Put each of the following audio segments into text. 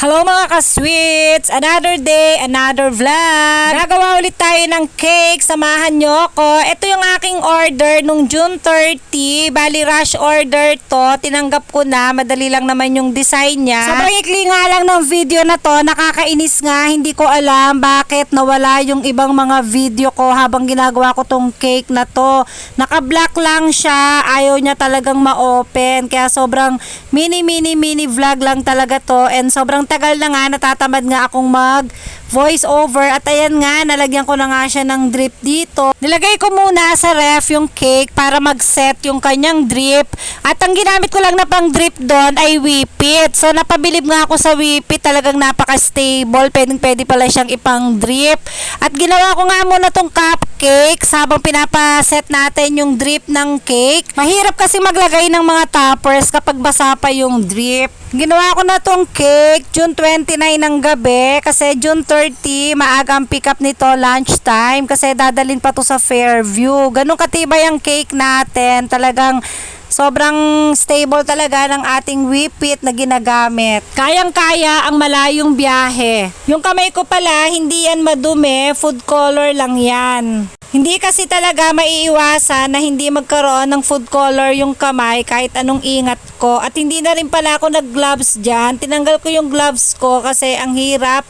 Hello mga ka-sweets! Another day, another vlog. Gagawa ulit tayo ng cake. Samahan nyo ako. Ito yung aking order nung June 30. Bali rush order to. Tinanggap ko na. Madali lang naman yung design niya. Sobrang ikli nga lang ng video na to. Nakakainis nga. Hindi ko alam bakit nawala yung ibang mga video ko habang ginagawa ko tong cake na to. Naka-black lang siya. Ayaw niya talagang ma-open. Kaya sobrang mini vlog lang talaga to. And sobrang tagal na nga, natatamad nga akong mag voice over at ayan nga, nalagyan ko na nga siya ng drip dito. Nilagay ko muna sa ref yung cake para mag-set yung kanyang drip at ang ginamit ko lang na pang drip doon ay whippet. So napabilib nga ako sa whippet, talagang napaka-stable, pwede pala siyang ipang drip. At ginawa ko nga muna tong cupcakes habang pinapaset natin yung drip ng cake. Mahirap kasi maglagay ng mga toppers kapag basa pa yung drip. Ginawa ko na tong cake June 29 ng gabi kasi June 30 maaga ang pick up nito lunchtime kasi dadalhin pa to sa Fairview. Ganun katibay ang cake natin. Talagang sobrang stable talaga ng ating whippet na ginagamit. Kayang-kaya ang malayong biyahe. Yung kamay ko pala, hindi yan madumi. Food color lang yan. Hindi kasi talaga maiiwasan na hindi magkaroon ng food color yung kamay kahit anong ingat ko. At hindi na rin pala ako nag-gloves dyan. Tinanggal ko yung gloves ko kasi ang hirap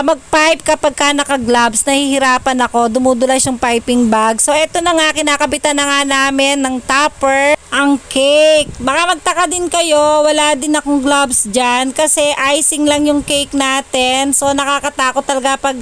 mag-pipe kapag ka naka-gloves. Nahihirapan ako. Dumudulas yung piping bag. So, eto na nga. Kinakabitan na nga namin ng topper ang cake. Baka magtaka din kayo. Wala din akong gloves dyan kasi icing lang yung cake natin. So, nakakatakot talaga pag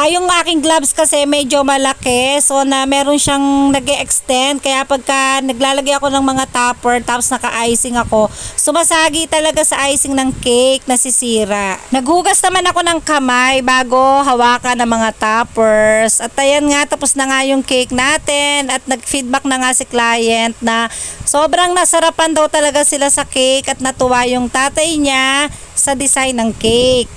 yung aking gloves kasi medyo malaki. So, na meron siyang nag-e-extend. Kaya pagka naglalagay ako ng mga topper tapos naka-icing ako, sumasagi talaga sa icing ng cake, nasisira. Naghugas naman ako ng kamay bago hawakan ng mga toppers. At ayan nga, tapos na nga yung cake natin. At nag-feedback na nga si client na sobrang nasarapan daw talaga sila sa cake at natuwa yung tatay niya sa design ng cake.